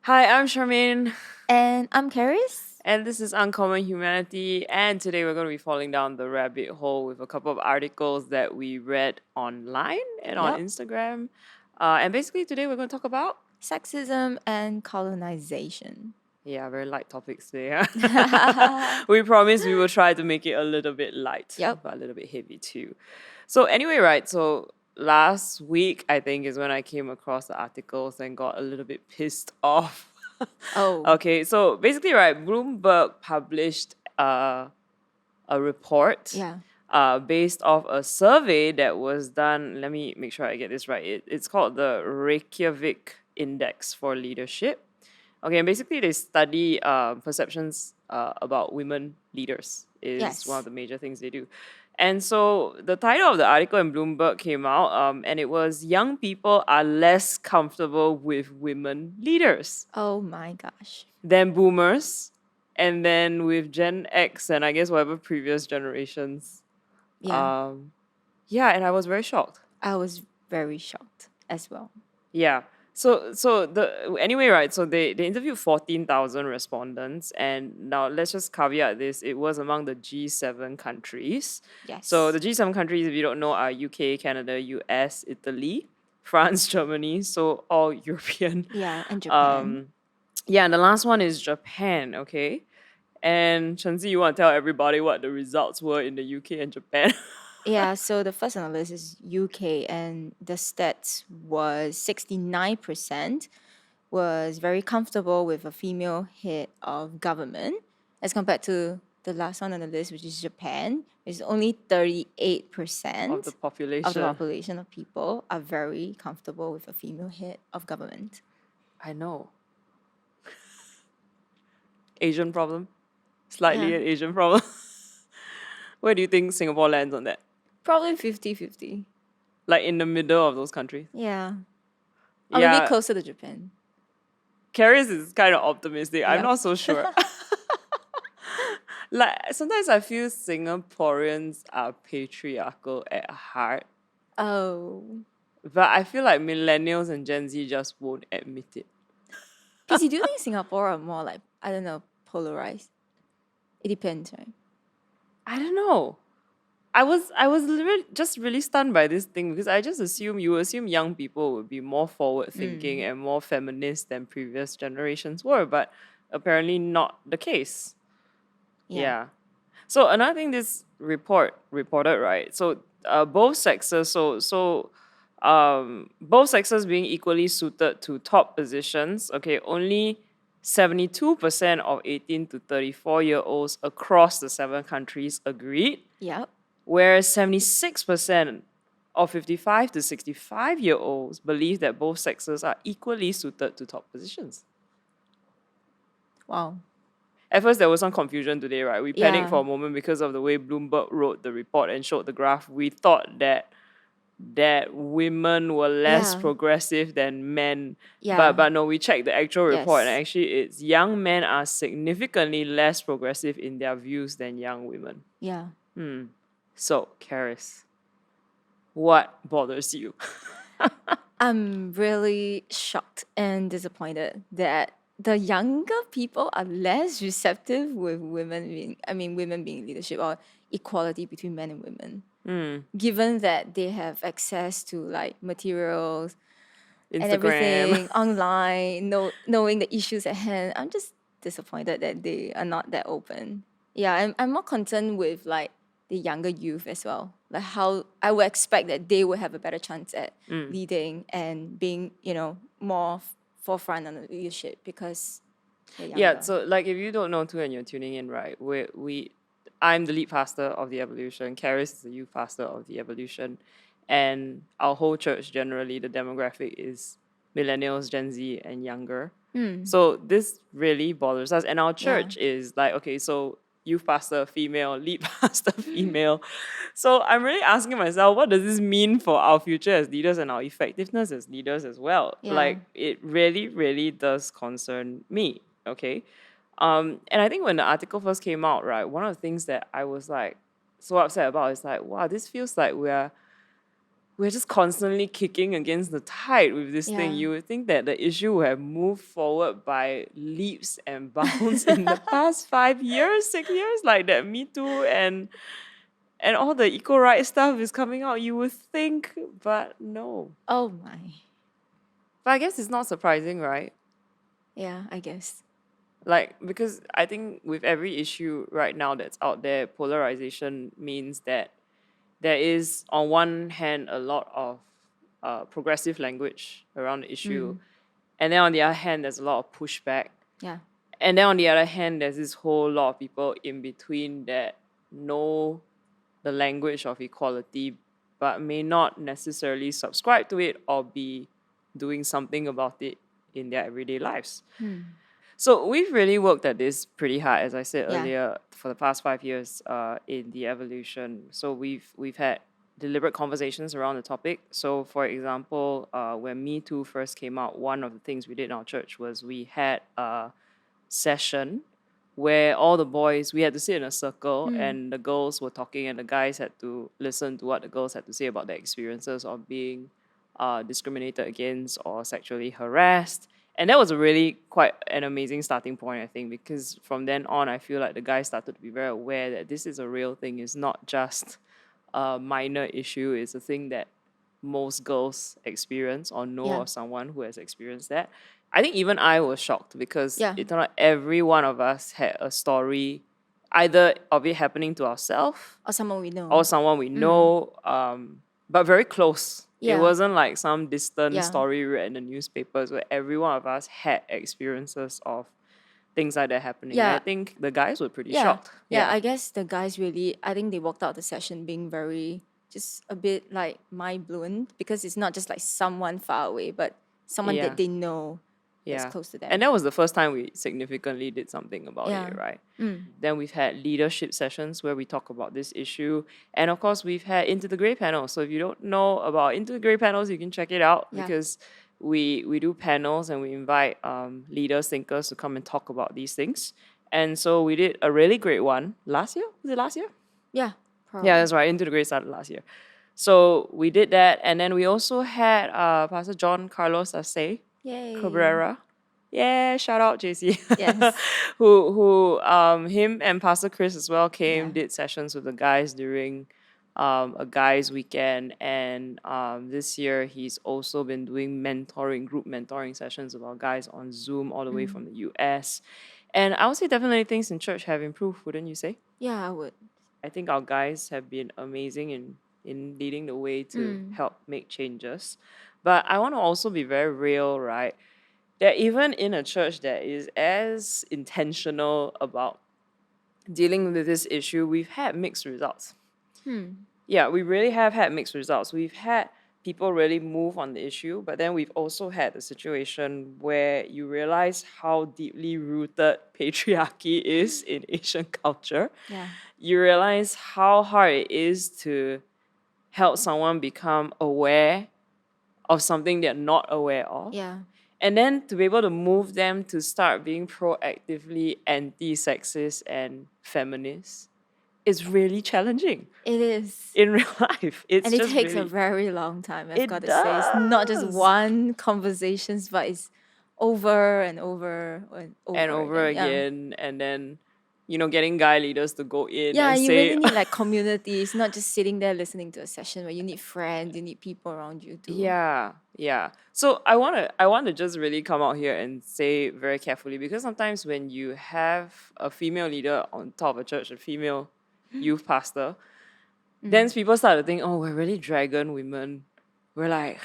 Hi, I'm Charmaine, And I'm Karis. and this is Uncommon Humanity. And today we're going to be falling down the rabbit hole with a couple of articles that we read online and on Yep. Instagram. And basically, today we're going to talk about, Sexism and colonization. yeah, very light topics today. We promised we will try to make it a little bit light, Yep. but a little bit heavy too. So, anyway, right, so last week, I think, is when I came across the articles and got a little bit pissed off. Oh, Okay, so basically, right, Bloomberg published a report yeah. based off a survey that was done. Let me make sure I get this right. It's called the Reykjavik Index for Leadership. Okay, and basically they study perceptions about women leaders is one of Yes. the major things they do. And so the title of the article in Bloomberg came out, and it was "Young People Are Less Comfortable with Women Leaders Oh my gosh. than Boomers, and then with Gen X and I guess whatever previous generations." Yeah. Um, yeah, and I was very shocked. I was very shocked as well. Yeah. So the anyway, right? So they interviewed 14,000 respondents, and now let's just caveat this: it was among the G7 countries. So Yes. the G7 countries, if you don't know, are UK, Canada, US, Italy, France, Germany. So all European. Yeah, and Japan. Um, yeah, and the last one is Japan. Okay, and Chenzi, you want to tell everybody what the results were in the UK and Japan? Yeah, so the first on the list is UK, and the stats was 69% was very comfortable with a female head of government, as compared to the last one on the list, which is Japan, which is only Of the 38% of the population. population of people are very comfortable with a female head of government. I know. Asian problem. Slightly Yeah, an Asian problem. Where do you think Singapore lands on that? probably 50-50. Like in the middle of those countries? Yeah, or maybe Yeah, closer to Japan. Karis is kind of optimistic. I'm Yep. not so sure. Like sometimes I feel Singaporeans are patriarchal at heart, Oh, but I feel like millennials and Gen Z just won't admit it. PC, do you think Singapore are more like, I don't know, polarized? It depends, right? I don't know. I was just really stunned by this thing because I just assume young people would be more forward thinking and more feminist than previous generations were, but apparently not the case. Yeah. Yeah. So another thing this report reported, right? So both sexes, both sexes being equally suited to top positions. Okay, only 72% of 18 to 34-year-olds across the 7 countries agreed, Yep. whereas 76% of 55 to 65-year-olds believe that both sexes are equally suited to top positions. Wow. At first, there was some confusion today, right? We panicked Yeah. for a moment because of the way Bloomberg wrote the report and showed the graph. We thought that women were less Yeah. progressive than men. Yeah. But no, we checked the actual report, and Yes. actually it's young men are significantly less progressive in their views than young women. Yeah. So, Karis, what bothers you? I'm really shocked and disappointed that the younger people are less receptive with women being in leadership or equality between men and women. Given that they have access to like materials and Instagram. everything online, knowing the issues at hand, I'm just disappointed that they are not that open. Yeah, I'm more concerned with like the younger youth as well. Like how I would expect that they would have a better chance at leading and being, more forefront on the leadership because they're Yeah, younger. so like if you don't know too and you're tuning in, right? I'm the lead pastor of the Evolution. Karis is the youth pastor of the Evolution, and our whole church generally the demographic is millennials, Gen Z, and younger. So this really bothers us, and our Yeah. church is like, okay, so youth pastor female, lead pastor female. So I'm really asking myself, what does this mean for our future as leaders and our effectiveness as leaders as well? Yeah. Like it really, really does concern me. Okay. And I think when the article first came out, right, one of the things that I was like so upset about is like, wow, this feels like we're just constantly kicking against the tide with this thing. Yeah. You would think that the issue would have moved forward by leaps and bounds in the past 5 years, 6 years, like that Me Too and all the eco rights stuff is coming out. You would think, but no. Oh my. But I guess it's not surprising, right? Yeah, I guess. Like, because I think with every issue right now that's out there, polarization means that there is, on one hand, a lot of progressive language around the issue. And then on the other hand, there's a lot of pushback. Yeah. And then on the other hand, there's this whole lot of people in between that know the language of equality, but may not necessarily subscribe to it or be doing something about it in their everyday lives. So we've really worked at this pretty hard, as I said Yeah. earlier, for the past 5 years in the evolution. So we've had deliberate conversations around the topic. So for example, when Me Too first came out, one of the things we did in our church was we had a session where all the boys, we had to sit in a circle and the girls were talking and the guys had to listen to what the girls had to say about their experiences of being discriminated against or sexually harassed. And that was a really quite an amazing starting point, I think, because from then on, I feel like the guys started to be very aware that this is a real thing. It's not just a minor issue. It's a thing that most girls experience or know Yeah. of someone who has experienced that. I think even I was shocked because Yeah. it turned out every one of us had a story, either of it happening to ourselves Or someone we know. or someone we know, but very close. Yeah. It wasn't like some distant Yeah. story read in the newspapers where every one of us had experiences of things like that happening. Yeah. And I think the guys were pretty Yeah. shocked. Yeah, I guess the guys really, I think they walked out the session being very, just a bit like mind blown because it's not just like someone far away, but someone Yeah. that they know that's Yeah. close to them. And that was the first time we significantly did something about Yeah. it, right? Then we've had leadership sessions where we talk about this issue. And of course, we've had Into the Grey panels. So if you don't know about Into the Grey panels, you can check it out Yeah. because we do panels and we invite leaders, thinkers to come and talk about these things. And so we did a really great one last year. Was it last year? Yeah, probably. Yeah, that's right. Into the Grey started last year. So we did that. And then we also had Pastor John Carlos Arce Yay. Cabrera. Yeah, shout out JC. Yes. who him and Pastor Chris as well came, Yeah. did sessions with the guys during a guys weekend, and this year he's also been doing group mentoring sessions with our guys on Zoom all the way from the US. And I would say definitely things in church have improved, wouldn't you say? Yeah, I would. I think our guys have been amazing in leading the way to help make changes. But I want to also be very real, right? That even in a church that is as intentional about dealing with this issue, we've had mixed results. Yeah, we really have had mixed results. We've had people really move on the issue, but then we've also had a situation where you realize how deeply rooted patriarchy is in Asian culture. Yeah. You realize how hard it is to help someone become aware of something they're not aware of. Yeah. And then to be able to move them to start being proactively anti-sexist and feminist is really challenging It is. in real life. It's And it just takes a really, very long time, I've It got to say. It's not just does. one conversations, but it's over and over and over, and over Yeah. again. And then, getting guy leaders to go in Yeah, and you say, really need like communities, not just sitting there listening to a session where you need friends, you need people around you too. Yeah. So I wanna just really come out here and say very carefully, because sometimes when you have a female leader on top of a church, a female youth pastor, then people start to think, oh, we're really dragon women. We're like,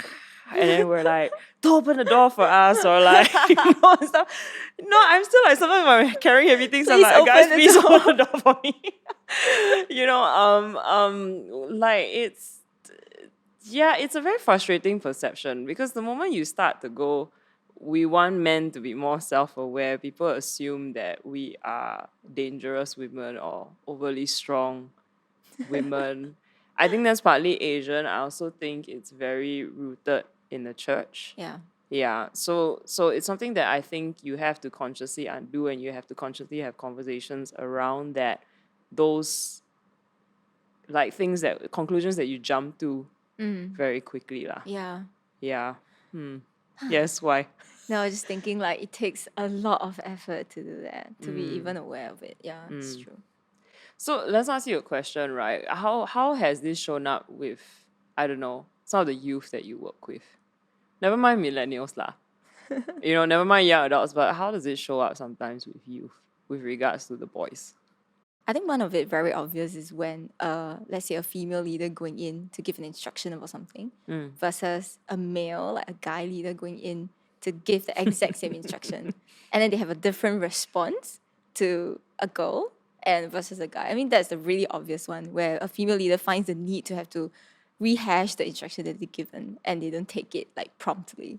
and then we're like, don't open the door for us, or like, and stuff. No, I'm still like, sometimes when I'm carrying heavy things, I'm Please like, guys, open the please door." open the door for me. Like it's a very frustrating perception, because the moment you start to go, we want men to be more self-aware, people assume that we are dangerous women or overly strong women. I think that's partly Asian. I also think it's very rooted in the church. Yeah. Yeah, so it's something that I think you have to consciously undo, and you have to consciously have conversations around that, those like conclusions that you jump to very quickly lah. Yeah. Yeah. Yes, why? No, I was just thinking like it takes a lot of effort to do that, to be even aware of it. Yeah, it's true. So let's ask you a question, right? How has this shown up with, I don't know, some of the youth that you work with? Never mind millennials lah. Never mind young adults, but how does it show up sometimes with youth with regards to the boys? I think one of it very obvious is when, let's say, a female leader going in to give an instruction about something versus a male, like a guy leader going in to give the exact same instruction. And then they have a different response to a girl and versus a guy. I mean, that's the really obvious one where a female leader finds the need to have to rehash the instruction that they're given and they don't take it like promptly.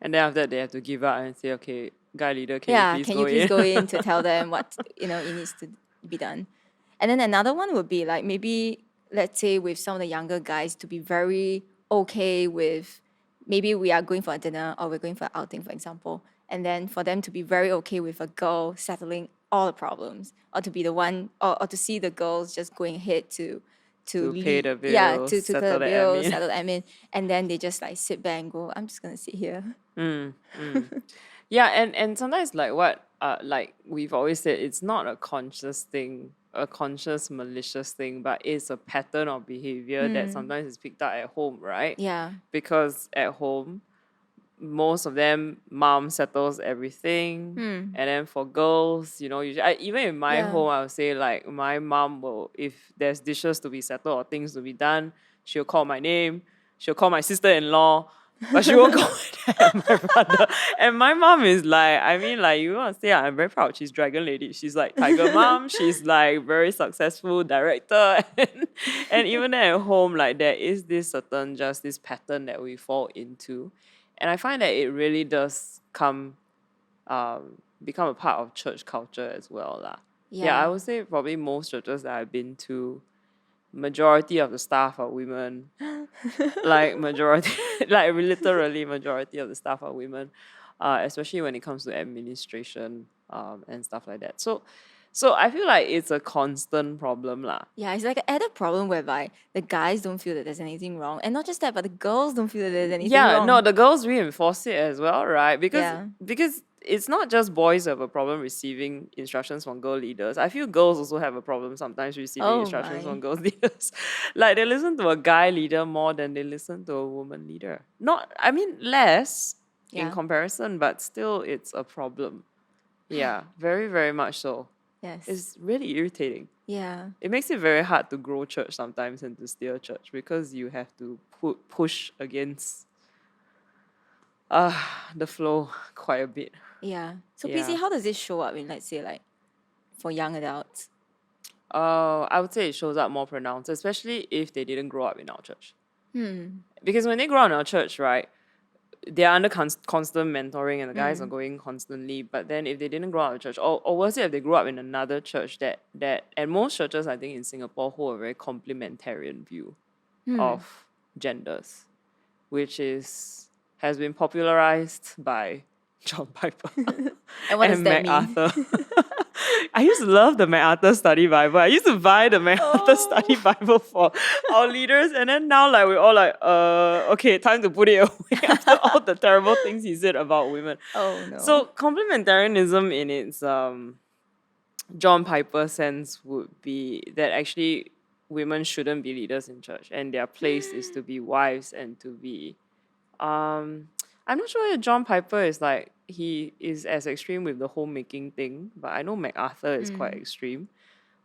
And then after that, they have to give up and say, okay, guy leader, can you can you please go in to tell them what it needs to be done. And then another one would be like maybe, let's say, with some of the younger guys to be very okay with, maybe we are going for a dinner or we're going for an outing, for example, and then for them to be very okay with a girl settling all the problems, or to be the one, or to see the girls just going ahead to pay the bills, yeah, to settle pay the the bills, admin. settle the admin, and then they just like sit back and go, I'm just gonna sit here. Yeah, and sometimes like what like we've always said, it's not a conscious thing, a conscious malicious thing, but it's a pattern of behavior that sometimes is picked up at home, right? Yeah. Because at home, most of them, mom settles everything, and then for girls, usually even in my home, I would say like my mom will, if there's dishes to be settled or things to be done, she'll call my name, she'll call my sister-in-law, but she won't call my dad and my brother. And my mom is like, I mean, like, you want to say, I'm very proud. She's Dragon Lady. She's like Tiger Mom. She's like very successful director. And even at home, like there is this pattern that we fall into. And I find that it really does become a part of church culture as well lah. Yeah, I would say probably most churches that I've been to, majority of the staff are women. Like literally majority of the staff are women, especially when it comes to administration and stuff like that. So I feel like it's a constant problem lah. Yeah, it's like an added problem whereby the guys don't feel that there's anything wrong. And not just that, but the girls don't feel that there's anything wrong. Yeah, no, the girls reinforce it as well, right? Because it's not just boys who have a problem receiving instructions from girl leaders. I feel girls also have a problem sometimes receiving instructions from girls leaders. Like they listen to a guy leader more than they listen to a woman leader. Less in comparison, but still it's a problem. Yeah, very, very much so. Yes. It's really irritating. Yeah. It makes it very hard to grow church sometimes and to steer church because you have to push against the flow quite a bit. Yeah. So basically, how does this show up in, let's say, like, for young adults? I would say it shows up more pronounced, especially if they didn't grow up in our church. Because when they grow up in our church, right, they're under constant mentoring and the guys are going constantly. But then if they didn't grow up in church, or worse if they grew up in another church that and most churches, I think in Singapore, hold a very complementarian view of genders, which has been popularized by John Piper And what does that MacArthur. I used to love the MacArthur Study Bible. I used to buy the MacArthur Study Bible for our leaders, and then now like we're all like, okay, time to put it away after all the terrible things he said about women. Oh no. So complementarianism in its John Piper sense would be that actually women shouldn't be leaders in church, and their place is to be wives and to be I'm not sure if John Piper is like, he is as extreme with the homemaking thing, but I know MacArthur is quite extreme.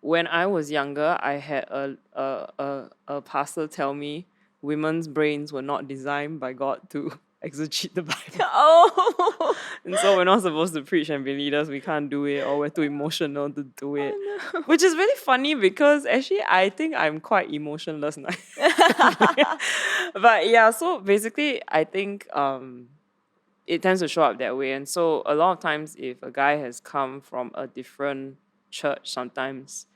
When I was younger, I had a pastor tell me women's brains were not designed by God to exegete the Bible. And so we're not supposed to preach and be leaders. We can't do it, or we're too emotional to do it. No. Which is really funny because actually I think I'm quite emotionless now. But yeah, so basically I think it tends to show up that way. And so a lot of times if a guy has come from a different church, sometimes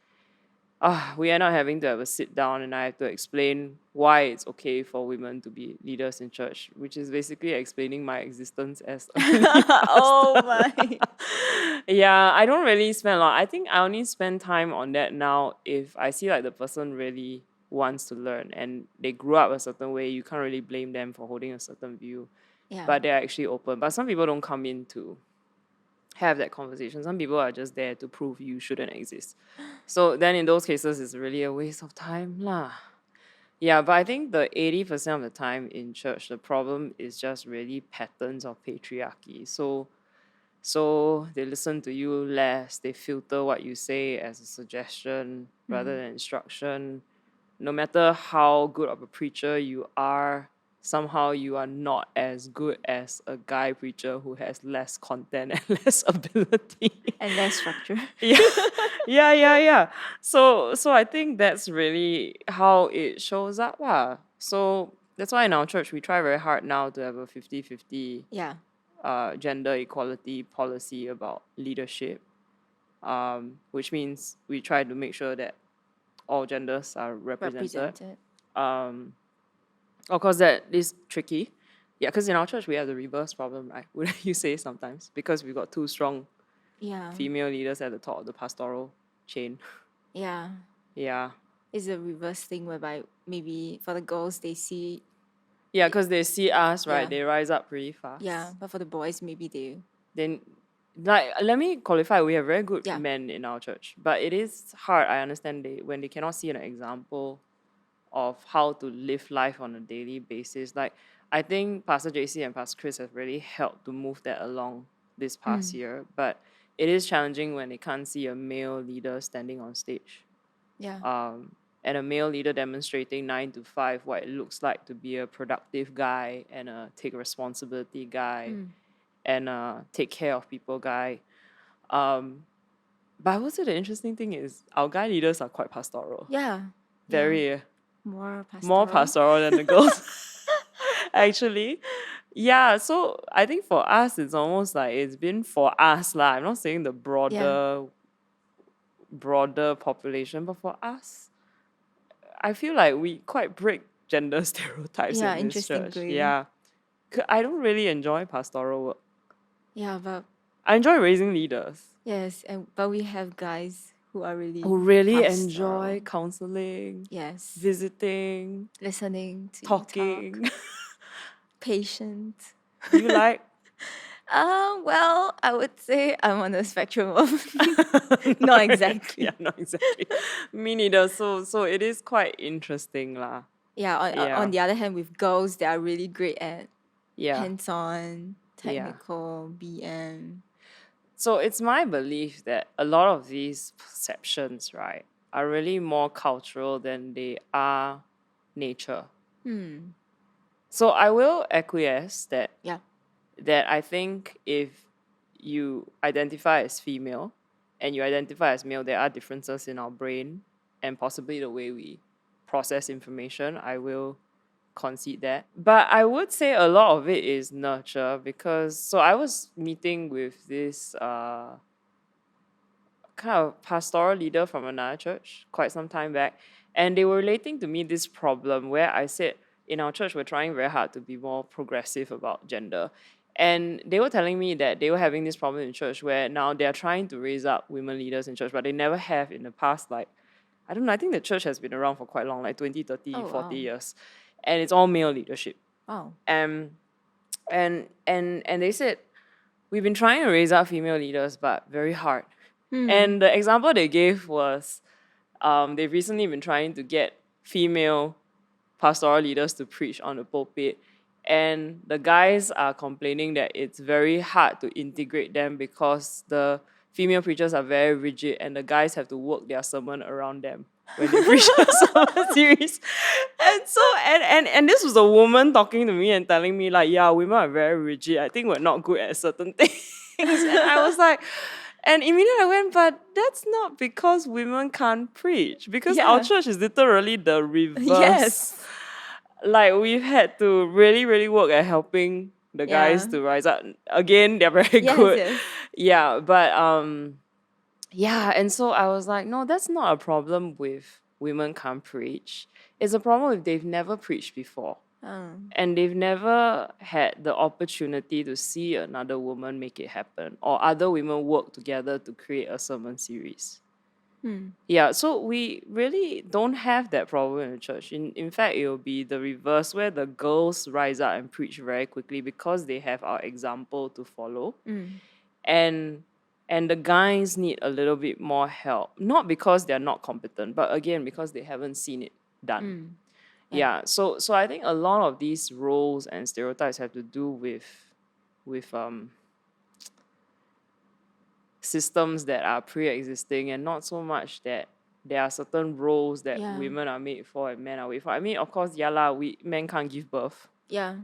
we end up having to have a sit down and I have to explain why it's okay for women to be leaders in church, which is basically explaining my existence as a Oh my. Yeah, I don't really spend a lot. I think I only spend time on that now if I see like the person really wants to learn and they grew up a certain way. You can't really blame them for holding a certain view, Yeah. but they're actually open. But some people don't come in to have that conversation. Some people are just there to prove you shouldn't exist. So then in those cases, it's really a waste of time lah. Yeah, but I think the 80% of the time in church, the problem is just really patterns of patriarchy. So they listen to you less, they filter what you say as a suggestion rather than instruction. No matter how good of a preacher you are, somehow you are not as good as a guy preacher who has less content and less ability. And less structure. Yeah. So I think that's really how it shows up. So that's why in our church we try very hard now to have a 50-50 Yeah. gender equality policy about leadership, which means we try to make sure that all genders are represented. Of course, that is tricky. Yeah, because in our church we have the reverse problem, right? Wouldn't you say sometimes? Because we've got two strong Yeah. female leaders at the top of the pastoral chain. Yeah. Yeah. It's a reverse thing whereby maybe for the girls they see. Yeah, because they see us, right? Yeah. They rise up pretty fast. Yeah, but for the boys maybe they. Then, like, let me qualify. We have very good Yeah. men in our church, but it is hard. I understand when they cannot see an example of how to live life on a daily basis. Like, I think Pastor JC and Pastor Chris have really helped to move that along this past year, but it is challenging when they can't see a male leader standing on stage. Yeah. And a male leader demonstrating 9 to 5 what it looks like to be a productive guy and a take responsibility guy and a take care of people guy. But I would say the interesting thing is our guy leaders are quite pastoral. Yeah. Very more pastoral. more pastoral than the girls. Actually. Yeah, so I think for us it's almost like it's been for us lah. I'm not saying the broader population, but for us, I feel like we quite break gender stereotypes Yeah, in this church. interestingly. Yeah. I don't really enjoy pastoral work. Yeah, but I enjoy raising leaders yes, but we have guys who are really who really pastoral. enjoy counseling, Yes. visiting, Listening to talking. talk, patient. Do you like? Well, I would say I'm on the spectrum of not exactly. Yeah, not exactly. Me neither. So it is quite interesting lah. Yeah, on the other hand, with girls, they are really great at hands-on, technical, BM. So it's my belief that a lot of these perceptions, right, are really more cultural than they are nature. So I will acquiesce that I think if you identify as female and you identify as male, there are differences in our brain and possibly the way we process information. I will concede that. But I would say a lot of it is nurture because, so I was meeting with this kind of pastoral leader from another church quite some time back, and they were relating to me this problem where I said, in our church, we're trying very hard to be more progressive about gender. And they were telling me that they were having this problem in church where now they're trying to raise up women leaders in church, but they never have in the past. Like, I don't know, I think the church has been around for quite long, like 20, 30, 40 years. And it's all male leadership. Oh. And they said, we've been trying to raise up female leaders, but very hard. And the example they gave was they've recently been trying to get female pastoral leaders to preach on the pulpit. And the guys are complaining that it's very hard to integrate them because the female preachers are very rigid and the guys have to work their sermon around them when they preach the sermon series. And so, and this was a woman talking to me and telling me like, yeah, women are very rigid. I think we're not good at certain things. And I was like, and immediately I went, but that's not because women can't preach. Because our church is literally the reverse. Yes. Like, we've had to really, really work at helping the guys to rise up. Again, they're very good. Yes. Yeah, but and so I was like, no, that's not a problem with women can't preach. It's a problem if they've never preached before. And they've never had the opportunity to see another woman make it happen or other women work together to create a sermon series. Yeah, so we really don't have that problem in the church. In fact, it will be the reverse, where the girls rise up and preach very quickly because they have our example to follow. And the guys need a little bit more help. Not because they're not competent, but again, because they haven't seen it done. Yeah. So I think a lot of these roles and stereotypes have to do with systems that are pre-existing, and not so much that there are certain roles that Yeah. women are made for and men are made for. I mean, of course, yeah lah, men can't give birth. Yeah.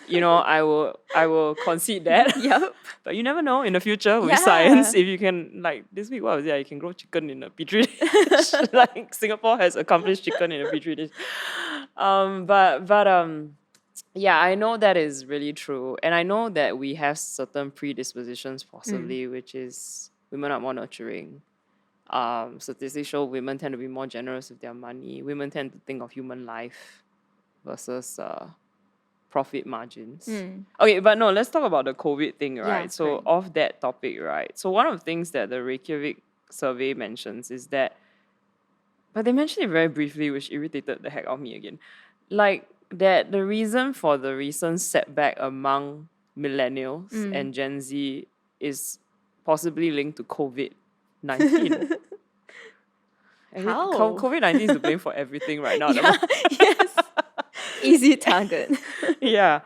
You know, I will concede that. Yep. But you never know in the future with Yeah. science, if you can, like this week, what was it? You can grow chicken in a petri dish. Like Singapore has accomplished chicken in a petri dish. Yeah, I know that is really true. And I know that we have certain predispositions possibly, which is women are more nurturing. Statistics show women tend to be more generous with their money. Women tend to think of human life versus profit margins. Okay, but no, let's talk about the COVID thing, right? Yeah, So right. off that topic, right? So one of the things that the Reykjavik survey mentions is that, but they mentioned it very briefly, which irritated the heck out of me again. Like that the reason for the recent setback among millennials and Gen Z is possibly linked to COVID-19. How? COVID-19 is to blame for everything right now. Yeah. Yes. Easy target. Yeah.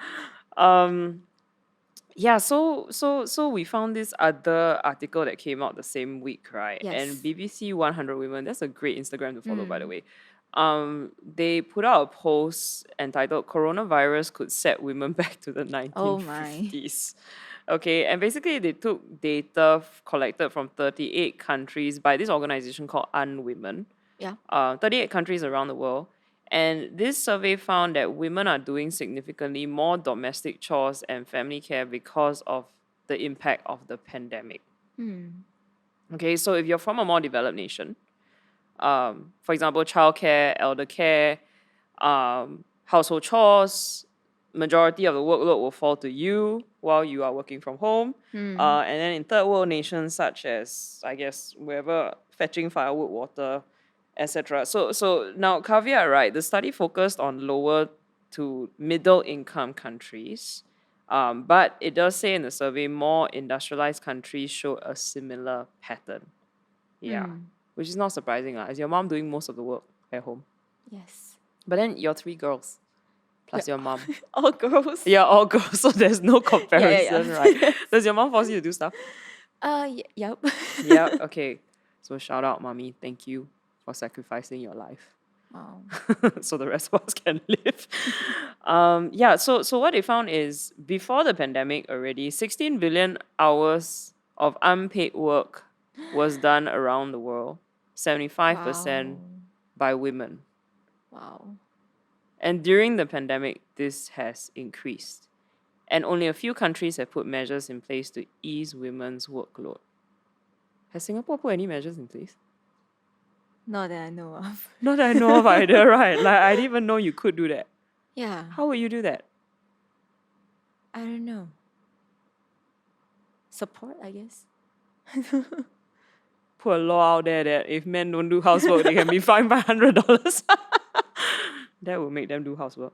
Yeah, so we found this other article that came out the same week, right? Yes. And BBC 100 Women, that's a great Instagram to follow, by the way. They put out a post entitled "Coronavirus Could Set Women Back to the 1950s." Okay, and basically they took data collected from 38 countries by this organization called UnWomen. Yeah. 38 countries around the world. And this survey found that women are doing significantly more domestic chores and family care because of the impact of the pandemic. Okay, so if you're from a more developed nation, for example, childcare, elder care, household chores, majority of the workload will fall to you while you are working from home. And then in third world nations such as, I guess, wherever, fetching firewood, water, etc. So now caveat, right? The study focused on lower to middle income countries. But it does say in the survey more industrialized countries show a similar pattern. Yeah. Which is not surprising. Is your mom doing most of the work at home? Yes. But then you're 3 girls plus your mom. All girls. Yeah, all girls, so there's no comparison, right? Does your mom force you to do stuff? Yep. Yeah, okay. So shout out, mommy. Thank you for sacrificing your life. Wow. So the rest of us can live. Yeah, so what they found is before the pandemic already, 16 billion hours of unpaid work was done around the world, 75% by women. Wow. And during the pandemic, this has increased. And only a few countries have put measures in place to ease women's workload. Has Singapore put any measures in place? Not that I know of. Not that I know of either, right? Like, I didn't even know you could do that. Yeah. How would you do that? I don't know. Support, I guess. Put a law out there that if men don't do housework, they can be fined by $100. That would make them do housework.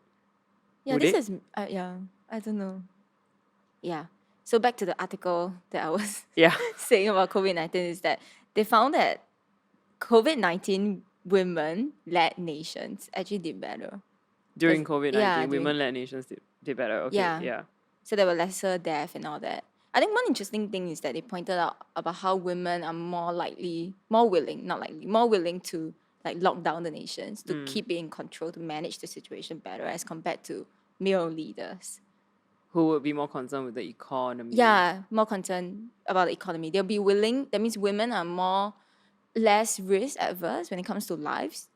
Yeah, Would this it? is yeah, I don't know. Yeah. So back to the article that I was Yeah. saying about COVID-19 is that they found that COVID-19 women-led nations actually did better. During Yes, COVID-19, yeah, during- women-led nations did better. Okay, yeah. So there were lesser death and all that. I think one interesting thing is that they pointed out about how women are more willing to like lock down the nations, to keep it in control, to manage the situation better as compared to male leaders. Who would be more concerned with the economy? Yeah, more concerned about the economy. They'll be willing, that means women are less risk adverse when it comes to lives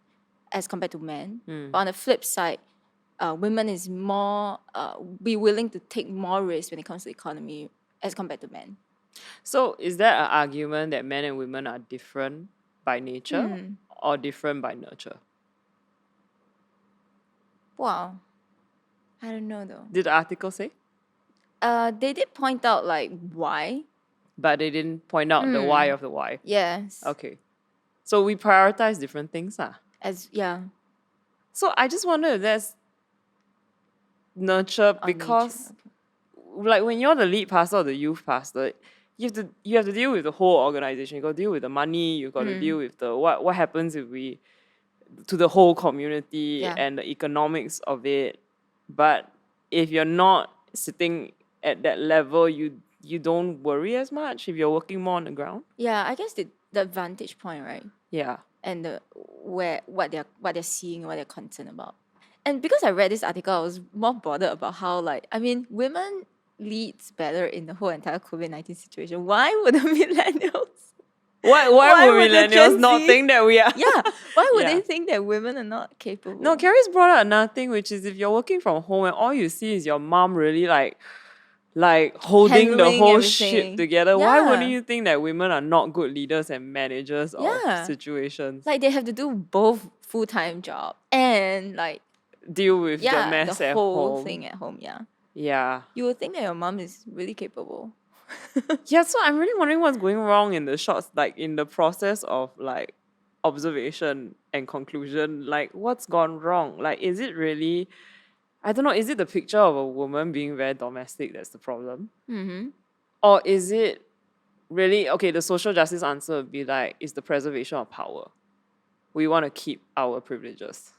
as compared to men. But on the flip side, women is more be willing to take more risk when it comes to economy as compared to men. So is there an argument that men and women are different by nature or different by nurture? Wow. I don't know though. Did the article say? They did point out like why. But they didn't point out the why of the why. Yes. Okay. So we prioritize different things. Yeah, So I just wonder if that's nurture on nature. because Okay. like when you're the lead pastor or the youth pastor, you have to deal with the whole organization. You got to deal with the money. You got to deal with the what happens if we to the whole community Yeah. and the economics of it. But if you're not sitting at that level, you don't worry as much if you're working more on the ground. Yeah, I guess the vantage point, right? Yeah. And what they're seeing, what they're concerned about. And because I read this article, I was more bothered about how, like, I mean, women leads better in the whole entire COVID-19 situation. Why would the millennials? Why Why would would the millennials Gen not Z- think that we are? Yeah, why would Yeah. they think that women are not capable? No, Carrie's brought up another thing, which is if you're working from home and all you see is your mom really like holding the Handling whole everything. ship together. Why Yeah. wouldn't you think that women are not good leaders and managers Yeah. of situations? Like they have to do both full-time job and like Deal with the mess the at whole home. thing at home. Yeah, Yeah. you would think that your mom is really capable. Yeah, so I'm really wondering what's going wrong in the shots, like in the process of like observation and conclusion. Like what's gone wrong? Like is it really I don't know, is it the picture of a woman being very domestic that's the problem? Mm-hmm. Or is it really okay, the social justice answer would be like, it's the preservation of power. We want to keep our privileges.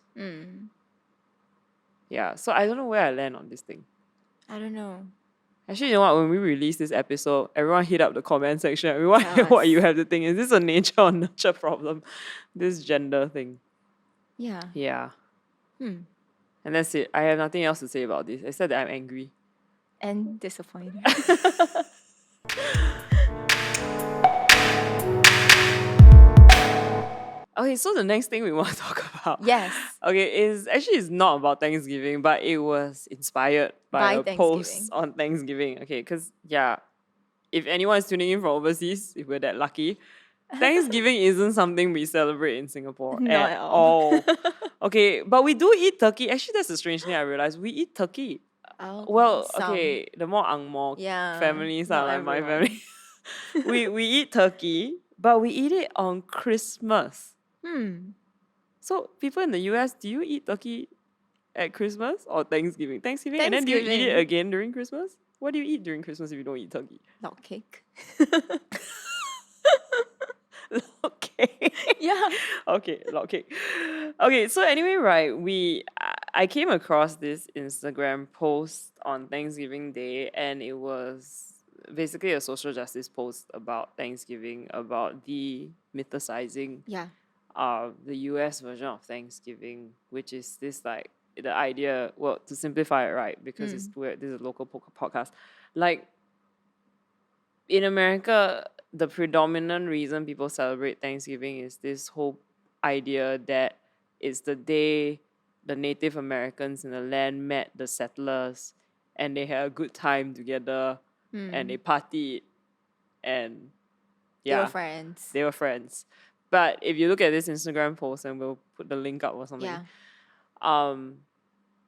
Yeah. So I don't know where I land on this thing. I don't know. Actually, you know what? When we release this episode, everyone hit up the comment section. We want to Tell hear what us. you have to think. Is this a nature or nurture problem? This gender thing. Yeah. Yeah. And that's it. I have nothing else to say about this, except that I'm angry. And disappointed. Okay, so the next thing we want to talk about. Yes. Okay, it's not about Thanksgiving, but it was inspired by By a post Thanksgiving. on Thanksgiving. Okay, because if anyone's tuning in from overseas, if we're that lucky, Thanksgiving isn't something we celebrate in Singapore Not at at all. all. Okay, but we do eat turkey. Actually, that's the strange thing I realized. We eat turkey. Oh, Well, some. okay, the more ang moh Yeah, families are not like my everyone. family. we eat turkey, but we eat it on Christmas. So people in the US, do you eat turkey at Christmas or Thanksgiving? Thanksgiving, and then do you eat it Thanksgiving. again during Christmas? What do you eat during Christmas if you don't eat turkey? Log cake. Okay. Yeah. Okay, log cake. Okay, so anyway, right, I came across this Instagram post on Thanksgiving Day, and it was basically a social justice post about Thanksgiving, about demythicizing Yeah. the US version of Thanksgiving, which is this like the idea, well, to simplify it, right, because this is a local podcast. Like in America, the predominant reason people celebrate Thanksgiving is this whole idea that it's the day the Native Americans in the land met the settlers and they had a good time together and they partied and They were friends. they were friends. But if you look at this Instagram post, and we'll put the link up or something, Yeah.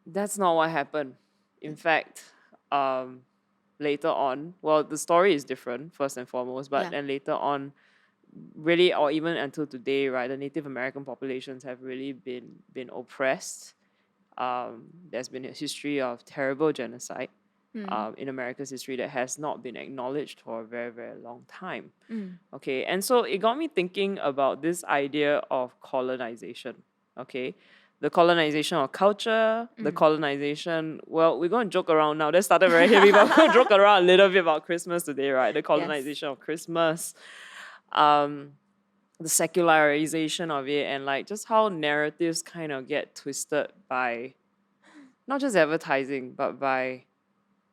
that's not what happened. In fact, later on, well, the story is different first and foremost, but Yeah. then later on, really, or even until today, right, the Native American populations have really been oppressed. There's been a history of terrible genocide in America's history that has not been acknowledged for a very, very long time. Okay, and so it got me thinking about this idea of colonization. Okay, the colonization of culture, the colonization. Well, we're going to joke around now. That started very heavy, but we're going to joke around a little bit about Christmas today, right? The colonization of Christmas, the secularization of it, and like just how narratives kind of get twisted by not just advertising, but by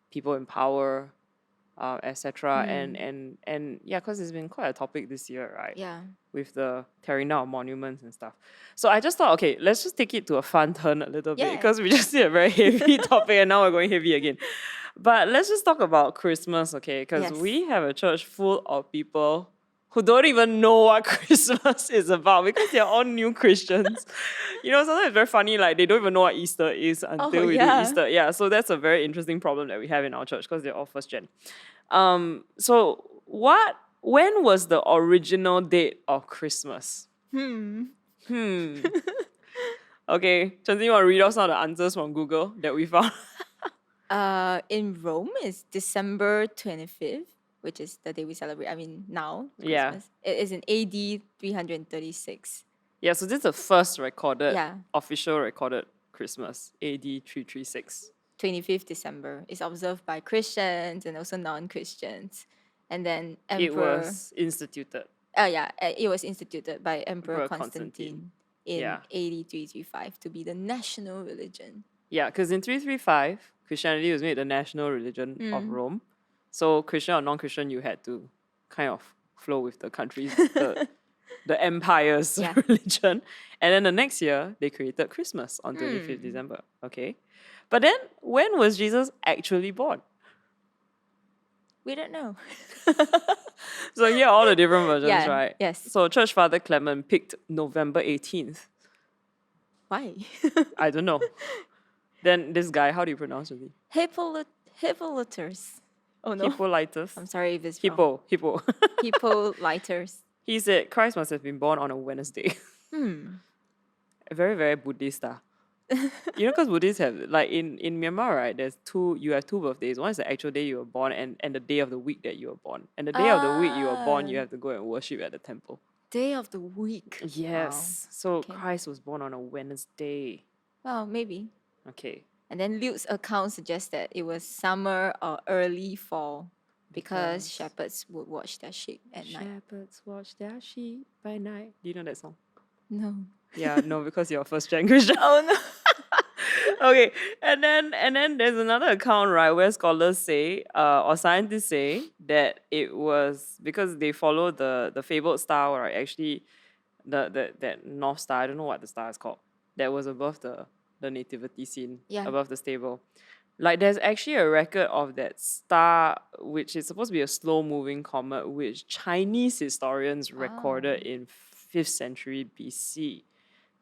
people in power, etc. And yeah, because it's been quite a topic this year, right? Yeah. With the tearing down of monuments and stuff. So I just thought, okay, let's just take it to a fun turn a little bit Yeah. because we just did a very heavy topic and now we're going heavy again. But let's just talk about Christmas, okay? Because Yes. we have a church full of people who don't even know what Christmas is about because they're all new Christians. You know, sometimes it's very funny, like they don't even know what Easter is until we do yeah. Easter. Yeah, so that's a very interesting problem that we have in our church because they're all first gen. So when was the original date of Christmas? Okay, Chanzi, you want to read out some of the answers from Google that we found? In Rome, it's December 25th, which is the day we celebrate. I mean, now, Yeah. Christmas. It is in AD 336. Yeah, so this is the first recorded, Yeah. official recorded Christmas, AD 336. 25th December. It's observed by Christians and also non-Christians. And then It Emperor... was instituted. It was instituted by Emperor Emperor Constantine in Yeah. AD 335 to be the national religion. Yeah, because in 335, Christianity was made the national religion of Rome. So Christian or non-Christian, you had to kind of flow with the country's, the empire's Yeah. religion. And then the next year, they created Christmas on 25th December. Okay. But then, when was Jesus actually born? We don't know. So here are all the different versions, Yeah, right? yes. So Church Father Clement picked November 18th. Why? I don't know. Then this guy, how do you pronounce it? Hippolytus. Oh no. Hippolytus. I'm sorry if it's wrong. Hippo. Hippolytus. He said Christ must have been born on a Wednesday. Very, very Buddhist. You know, because Buddhists have, like in Myanmar, right, you have two birthdays. One is the actual day you were born and the day of the week that you were born. And the day of the week you were born, you have to go and worship at the temple. Day of the week. Yes. So Christ was born on a Wednesday. Well, maybe. Okay. And then Luke's account suggests that it was summer or early fall because shepherds would watch their sheep at night. Shepherds watch their sheep by night. Do you know that song? No. Yeah, no, because you're a first-gen Christian. Oh no. Okay, and then there's another account, right, where scholars say, or scientists say, that it was because they follow the fabled star, right? Actually, that North Star, I don't know what the star is called, that was above the nativity scene, above the stable. Like, there's actually a record of that star, which is supposed to be a slow-moving comet, which Chinese historians recorded in 5th century BC.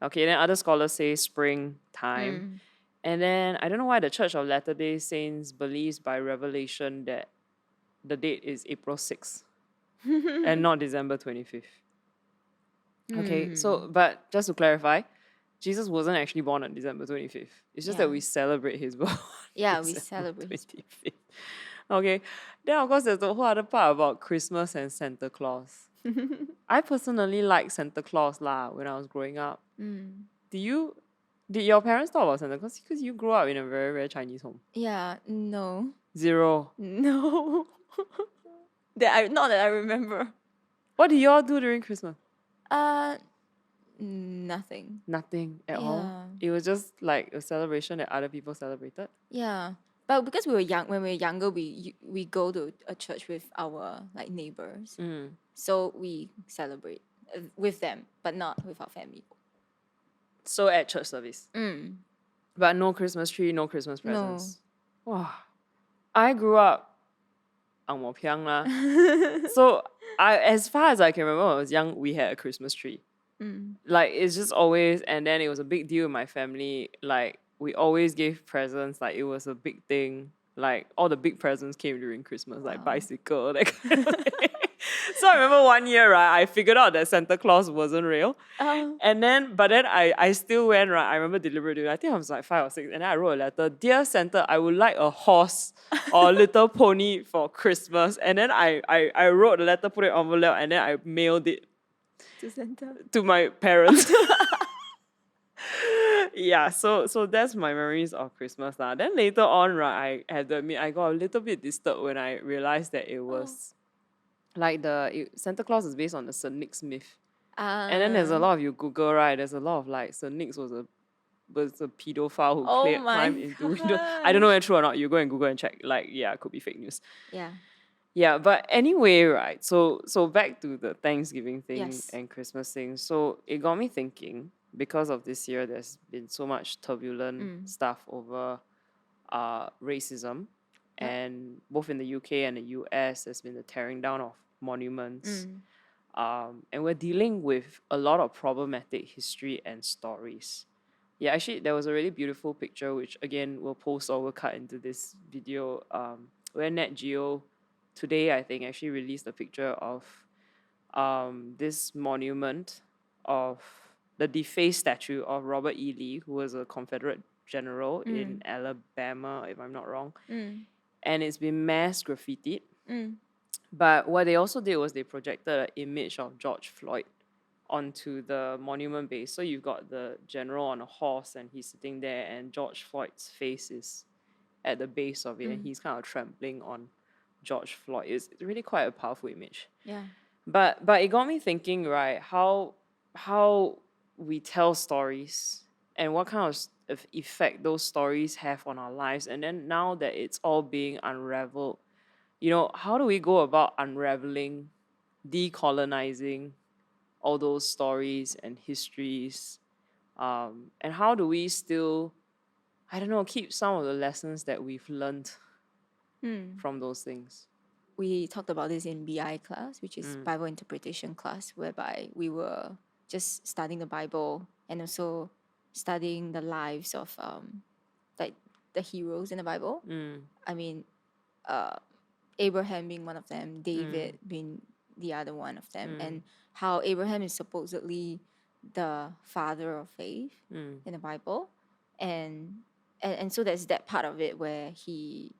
Okay, then other scholars say springtime. And then I don't know why the Church of Latter-day Saints believes by revelation that the date is April 6th and not December 25th. Okay, so, but just to clarify, Jesus wasn't actually born on December 25th. It's just that we celebrate his birth. Yeah, we celebrate his 25th. Okay, then of course there's the whole other part about Christmas and Santa Claus. I personally like Santa Claus when I was growing up. Did your parents talk about Santa Claus? Because you grew up in a very, very Chinese home. Yeah, no. 0. No. Not that I remember. What did y'all do during Christmas? Nothing. Nothing at all. It was just like a celebration that other people celebrated. Yeah. But because we were young, when we were younger, we go to a church with our like neighbors. So we celebrate with them, but not with our family. So at church service. But no Christmas tree, no Christmas presents. No. Wow. I grew up Ang Mo Piang lah. So as far as I can remember, when I was young, we had a Christmas tree. Like, it's just always, and then it was a big deal in my family. Like, we always gave presents. Like, it was a big thing. Like, all the big presents came during Christmas, like bicycle, that kind of thing. So I remember one year, right, I figured out that Santa Claus wasn't real. But then I still went, right, I remember deliberately, I think I was like 5 or 6, and then I wrote a letter, "Dear Santa, I would like a horse or a little pony for Christmas." And then I wrote the letter, put it in an envelope, and then I mailed it To Santa? To my parents. Yeah, so that's my memories of Christmas lah. Then later on, right, I had to admit I got a little bit disturbed when I realized that it was like Santa Claus is based on the Saint Nick's myth. And then there's a lot of, you Google, right, there's a lot of like Saint Nick's was a pedophile who climbed into windows. I don't know if it's true or not. You go and Google and check. Like, yeah, it could be fake news. Yeah, but anyway, right, so back to the Thanksgiving thing and Christmas thing. So it got me thinking, because of this year, there's been so much turbulent stuff over racism. And both in the UK and the US, there's been the tearing down of monuments. And we're dealing with a lot of problematic history and stories. Yeah, actually, there was a really beautiful picture, which again, we'll post or we'll cut into this video, where Nat Geo today, I think, actually released a picture of this monument of the defaced statue of Robert E. Lee, who was a Confederate general in Alabama, if I'm not wrong. And it's been mass graffitied. But what they also did was they projected an image of George Floyd onto the monument base. So you've got the general on a horse and he's sitting there, and George Floyd's face is at the base of it, and he's kind of trampling on George Floyd. It's really quite a powerful image. Yeah. But it got me thinking, right, how we tell stories and what kind of effect those stories have on our lives. And then now that it's all being unraveled, how do we go about unraveling, decolonizing all those stories and histories? And how do we still, I don't know, keep some of the lessons that we've learned from those things? We talked about this in BI class, which is Bible interpretation class, whereby we were just studying the Bible and also studying the lives of like the heroes in the Bible. I mean, Abraham being one of them, David being the other one of them, and how Abraham is supposedly the father of faith in the Bible, and so there's that part of it where he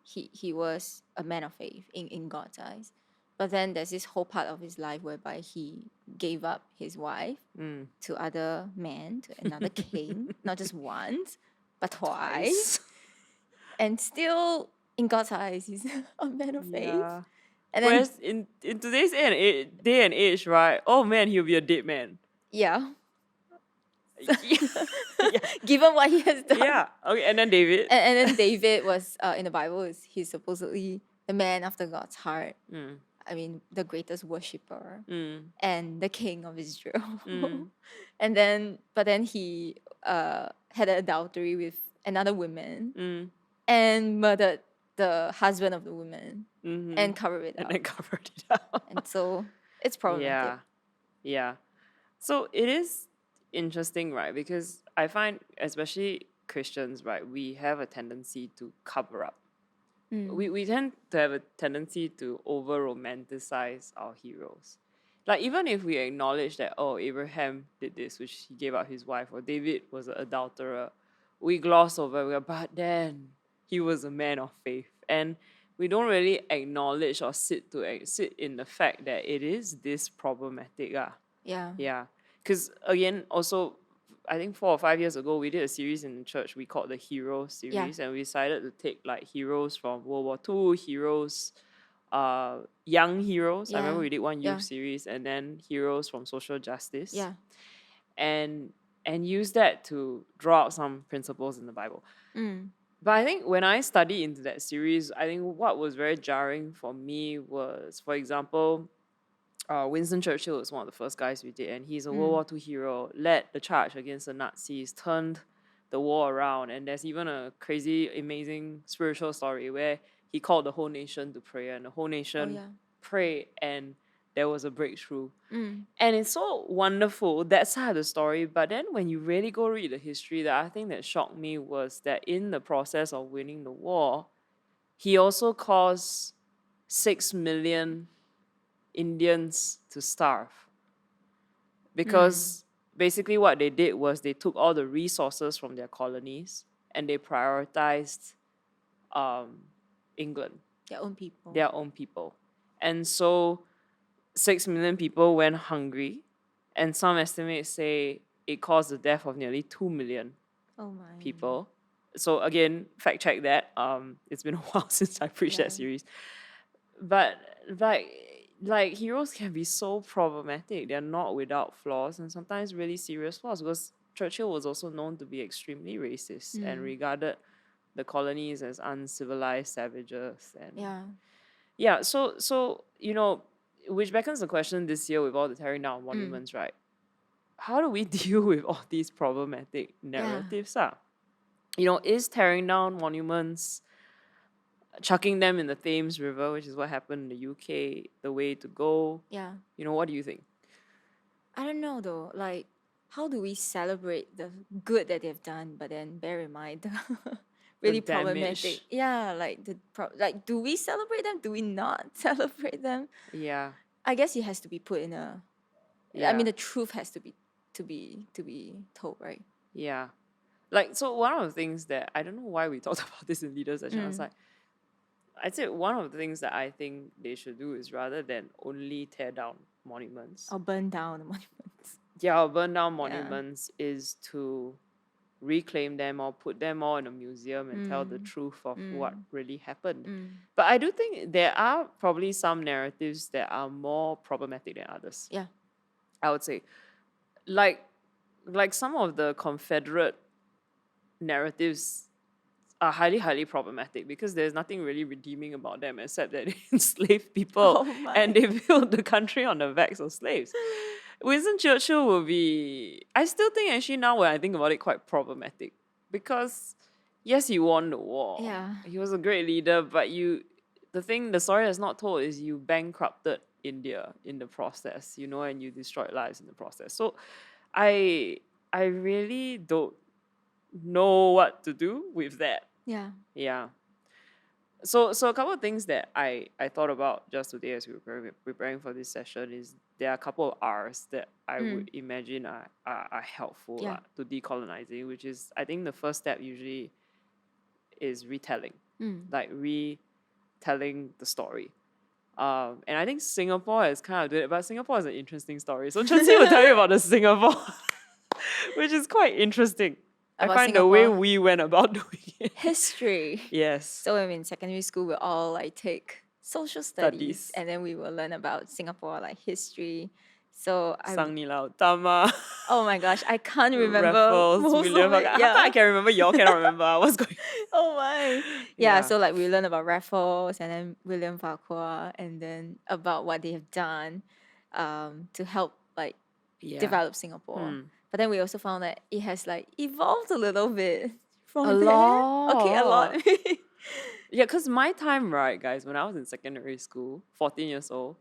was a man of faith in God's eyes. But then there's this whole part of his life whereby he gave up his wife to other men, to another king, not just once, but twice. And still, in God's eyes, he's a man of faith. Yeah. And then, whereas in today's day and age, right? Oh man, he'll be a dead man. yeah, Yeah. given what he has done. Yeah. Okay. And then David. And then David was, in the Bible, he's supposedly the man after God's heart. I mean, the greatest worshipper and the king of Israel. But then he had an adultery with another woman and murdered the husband of the woman and covered it up. And then covered it up. And so it's problematic. Yeah. So it is interesting, right? Because I find, especially Christians, right, we have a tendency to cover up. We tend to have a tendency to over romanticize our heroes. Like, even if we acknowledge that, oh, Abraham did this, which he gave up his wife, or David was an adulterer, we gloss over, but then he was a man of faith. And we don't really acknowledge or sit in the fact that it is this problematic. Yeah. Because, again, also, I think 4 or 5 years ago, we did a series in church we called the Hero series, and we decided to take like heroes from World War II, heroes, young heroes. I remember we did one youth series, and then heroes from social justice. Yeah. And use that to draw out some principles in the Bible. But I think when I studied into that series, I think what was very jarring for me was, for example, Winston Churchill was one of the first guys we did, and he's a World War II hero, led the charge against the Nazis, turned the war around, and there's even a crazy, amazing spiritual story where he called the whole nation to prayer, and the whole nation prayed, and there was a breakthrough. And it's so wonderful, that side of the story. But then when you really go read the history, the other thing that shocked me was that in the process of winning the war, he also caused 6 million Indians to starve. Because basically what they did was they took all the resources from their colonies and they prioritized England. Their own people. And so 6 million people went hungry, and some estimates say it caused the death of nearly 2 million people. So again, fact check that. It's been a while since I preached that series. But like heroes can be so problematic. They're not without flaws, and sometimes really serious flaws, because Churchill was also known to be extremely racist and regarded the colonies as uncivilized savages. And so which beckons the question this year with all the tearing down monuments, right? How do we deal with all these problematic narratives? Is tearing down monuments, chucking them in the Thames River, which is what happened in the UK, the way to go? Yeah. What do you think? I don't know though. Like, how do we celebrate the good that they've done, but then bear in mind the really problematic? Yeah, like do we celebrate them? Do we not celebrate them? Yeah. I guess it has to be put in I mean, the truth has to be to be told, right? Yeah. Like, so one of the things that, I don't know why we talked about this in leader session. I was like, I'd say one of the things that I think they should do is rather than only tear down monuments, Or burn down the monuments. or burn down monuments, is to reclaim them or put them all in a museum and tell the truth of what really happened. But I do think there are probably some narratives that are more problematic than others. Yeah. I would say, like some of the Confederate narratives are highly, highly problematic because there's nothing really redeeming about them except that they enslaved people and they built the country on the backs of slaves. Winston Churchill will be, I still think actually now when I think about it, quite problematic because yes, he won the war. Yeah. He was a great leader, but the story that's not told is you bankrupted India in the process, and you destroyed lives in the process. So I really don't know what to do with that. Yeah. Yeah. So a couple of things that I thought about just today as we were preparing for this session is there are a couple of R's that I would imagine are helpful to decolonizing, which is, I think the first step usually is retelling, like retelling the story. And I think Singapore has kind of done it, but Singapore is an interesting story. So Chen Xi will tell you about the Singapore, which is quite interesting. I About find the way Singapore. we went about doing it. History. Yes. So when we're in secondary school, we all like take social studies, and then we will learn about Singapore, like history. So Sang Nila Utama, oh my gosh, I can't remember Raffles, most William. of it. How come I can remember? Y'all cannot remember. What's going Oh my. Yeah, so like we learn about Raffles and then William Farquhar, and then about what they have done to help like develop Singapore. But then we also found that it has like evolved a little bit from A there. lot. Okay, a lot. Yeah, because my time, right, guys, when I was in secondary school, 14 years old,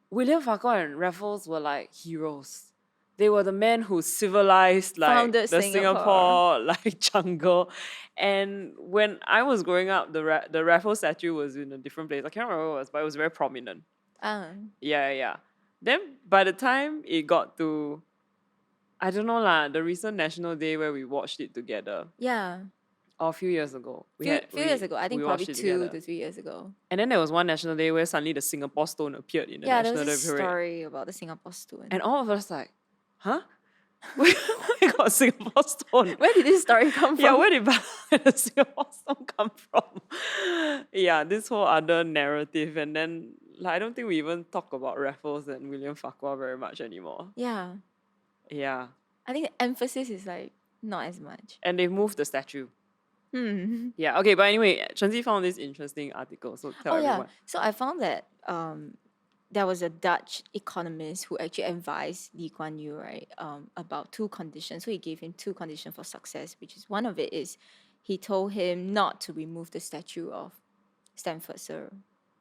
William Farquhar and Raffles were like heroes. They were the men who civilized like Founded the Singapore. like jungle. And when I was growing up, the Raffles statue was in a different place. I can't remember what it was, but it was very prominent. Yeah. Then by the time it got to, I don't know lah, the recent National Day where we watched it together. Yeah. Or a few years ago. Few years ago. I think we probably watched it 2 together. to 3 years ago. And then there was one National Day where suddenly the Singapore stone appeared in the Yeah, there National was Day a parade. story about the Singapore stone. And all of us like, huh? Where got a Singapore stone? Where did this story come from? Yeah, where did the Singapore stone come from? Yeah, this whole other narrative. And then like, I don't think we even talk about Raffles and William Farquhar very much anymore. Yeah. Yeah. I think the emphasis is like not as much. And they've moved the statue. Yeah, okay, but anyway, Chenzi found this interesting article, so tell everyone. Yeah. So I found that there was a Dutch economist who actually advised Lee Kuan Yew, right, about 2 conditions. So he gave him 2 conditions for success, which is one of it is he told him not to remove the statue of Stanford Sir.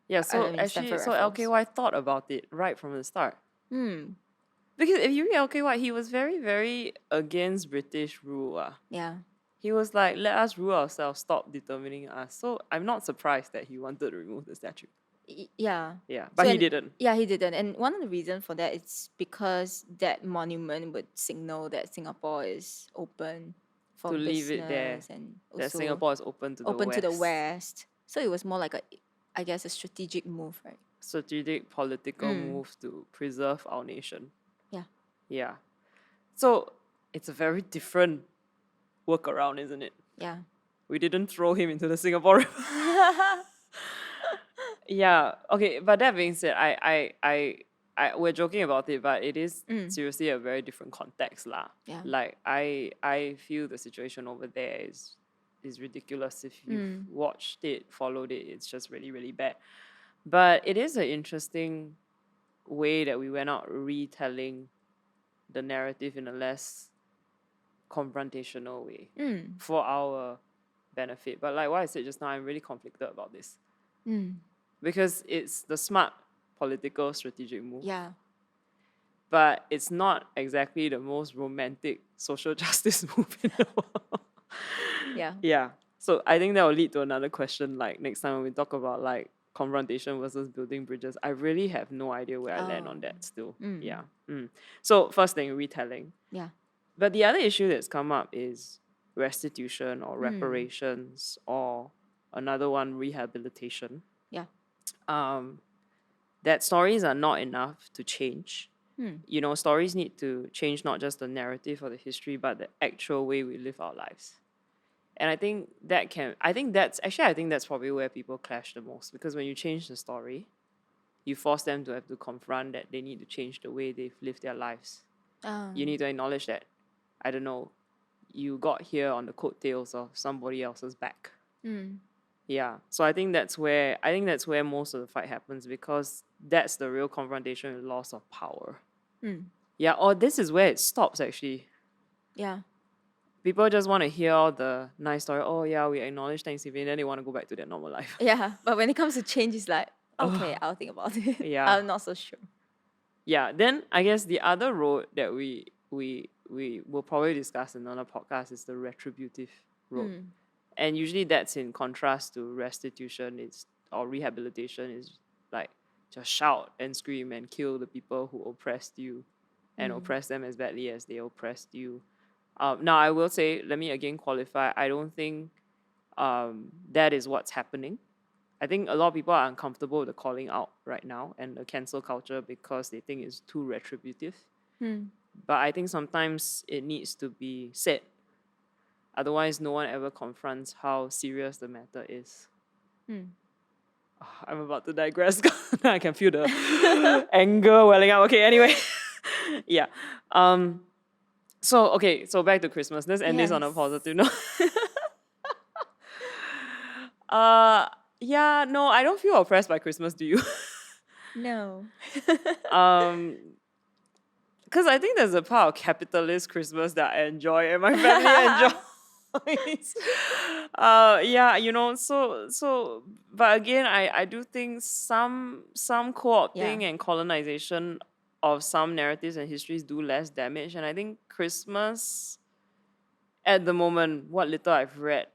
Yeah, so actually, so LKY thought about it right from the start. Because if you read LKY, he was very, very against British rule. Yeah. He was like, let us rule ourselves, stop determining us. So I'm not surprised that he wanted to remove the statue. Yeah. Yeah, but he didn't. Yeah, he didn't. And one of the reasons for that is because that monument would signal that Singapore is open for to business leave it there, and that also Singapore is open to the west. open to the west. So it was more like a strategic move, right? Strategic political move to preserve our nation. Yeah. Yeah. So it's a very different workaround, isn't it? Yeah. We didn't throw him into the Singapore River. Yeah. Okay. But that being said, we're joking about it, but it is seriously a very different context, lah. Yeah. Like I feel the situation over there is ridiculous. If you've watched it, followed it, it's just really, really bad. But it is an interesting way that we went out retelling the narrative in a less confrontational way for our benefit. But like what I said just now, I'm really conflicted about this. Because it's the smart political strategic move. Yeah. But it's not exactly the most romantic social justice move in the world. Yeah. Yeah. So I think that will lead to another question, like next time when we talk about like confrontation versus building bridges. I really have no idea where I land on Oh. that still. Yeah. So first thing, retelling. Yeah. But the other issue that's come up is restitution or reparations or another one, rehabilitation. Yeah. That stories are not enough to change. You know, stories need to change not just the narrative or the history, but the actual way we live our lives. And I think that's probably where people clash the most, because when you change the story, you force them to have to confront that they need to change the way they've lived their lives. You need to acknowledge that, I don't know, you got here on the coattails of somebody else's back. Yeah. So I think that's where most of the fight happens, because that's the real confrontation with loss of power. Yeah, or this is where it stops actually. Yeah. People just want to hear all the nice story. Oh yeah, we acknowledge Thanksgiving, then they want to go back to their normal life. Yeah. But when it comes to change, it's like, okay, I'll think about it. Yeah. I'm not so sure. Yeah, then I guess the other road that we will probably discuss in another podcast is the retributive road. And usually that's in contrast to restitution or rehabilitation, is like just shout and scream and kill the people who oppressed you and oppress them as badly as they oppressed you. Now, I will say, let me again qualify, I don't think that is what's happening. I think a lot of people are uncomfortable with the calling out right now and the cancel culture because they think it's too retributive. But I think sometimes it needs to be said. Otherwise, no one ever confronts how serious the matter is. I'm about to digress. I can feel the anger welling up. Okay, anyway. Yeah. So back to Christmas. Let's end this on a Yes. positive note. Yeah, no, I don't feel oppressed by Christmas, do you? No. Because I think there's a part of capitalist Christmas that I enjoy and my family enjoys. Yeah, you know, so but again, I do think some co-opting and colonization of some narratives and histories do less damage. And I think Christmas, at the moment, what little I've read,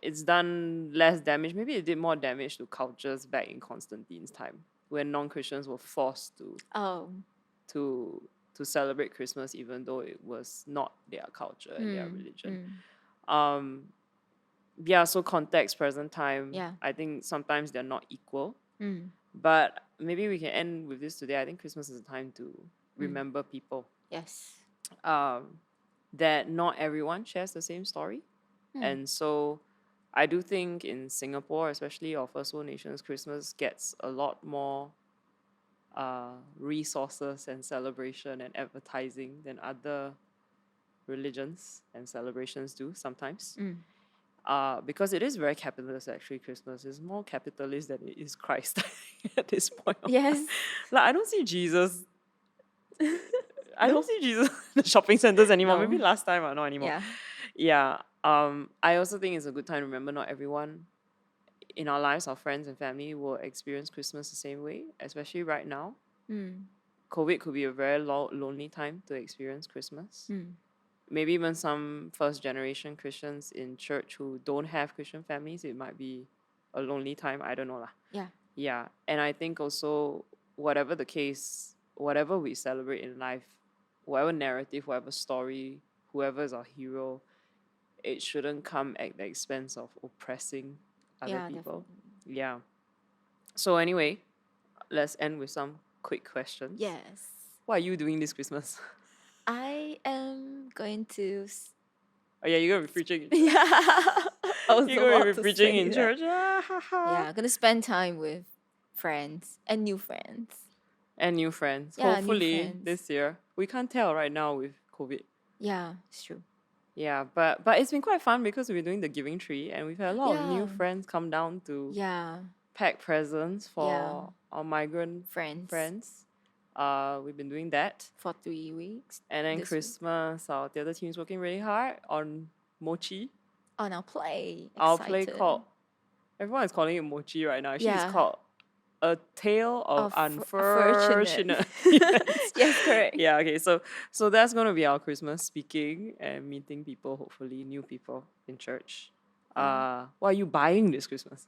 it's done less damage. Maybe it did more damage to cultures back in Constantine's time, when non-Christians were forced to celebrate Christmas, even though it was not their culture and their religion. Yeah, so context, present time, I think sometimes they're not equal. But maybe we can end with this today. I think Christmas is a time to remember people. Yes. That not everyone shares the same story. And so I do think in Singapore, especially our first world nations, Christmas gets a lot more resources and celebration and advertising than other religions and celebrations do sometimes. Because it is very capitalist, actually. Christmas is more capitalist than it is Christ at this point. Yes. Like, I don't see Jesus. I don't see Jesus in the shopping centers anymore. No. Maybe last time, not anymore. Yeah. I also think it's a good time to remember not everyone in our lives, our friends and family, will experience Christmas the same way, especially right now. COVID could be a very lonely time to experience Christmas. Maybe even some first generation Christians in church who don't have Christian families, it might be a lonely time. I don't know lah. Yeah. And I think also, whatever the case, whatever we celebrate in life, whatever narrative, whatever story, whoever is our hero, it shouldn't come at the expense of oppressing other people. Definitely. Yeah. So anyway, let's end with some quick questions. Yes. What are you doing this Christmas? I am going to. Oh yeah, you're gonna be preaching. Yeah. You're gonna be preaching in church. Yeah, I'm gonna spend time with friends and new friends. And new friends. Yeah, Hopefully new friends. this year. We can't tell right now with COVID. Yeah, it's true. Yeah, but it's been quite fun because we're doing the giving tree and we've had a lot of new friends come down to pack presents for our migrant friends. We've been doing that for 3 weeks. And then Christmas, our theatre team's working really hard on mochi. On our play. Our play called, everyone is calling it mochi right now. Actually, it's called A Tale of Unfortunate. Yes, correct. Yeah, okay. So that's going to be our Christmas, speaking and meeting people, hopefully new people in church. What are you buying this Christmas?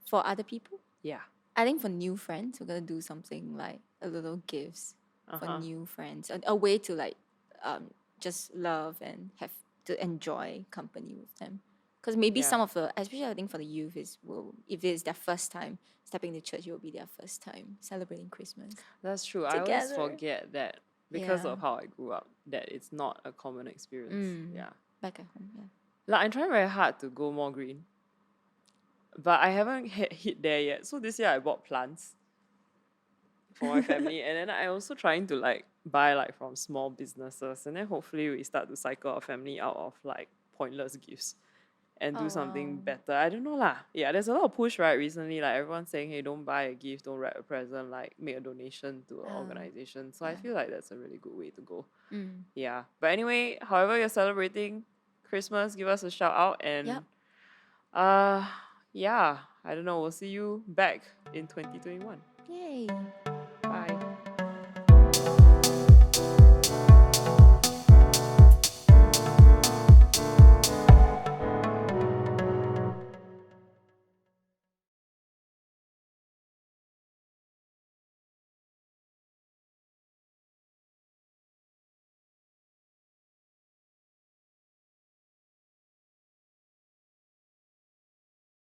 For other people? Yeah. I think for new friends, we're gonna do something like a little gifts for Uh-huh. new friends, a way to like just love and have to enjoy company with them. Because maybe Yeah. some of the, especially I think for the youth, if it's their first time stepping to church, it will be their first time celebrating Christmas That's true. I always together. forget that because Yeah. of how I grew up, that it's not a common experience. Yeah. Back at home, yeah. Like I'm trying very hard to go more green, but I haven't hit there yet. So this year I bought plants for my family, and then I also trying to like buy like from small businesses, and then hopefully we start to cycle our family out of like pointless gifts and do Oh something wow. better. I don't know lah. Yeah, there's a lot of push right recently. Like everyone's saying, hey, don't buy a gift, don't wrap a present, like make a donation to an organization. So I yeah. feel like that's a really good way to go. Mm. Yeah. But anyway, however you're celebrating Christmas, give us a shout out and Yep. yeah, I don't know. We'll see you back in 2021. Yay.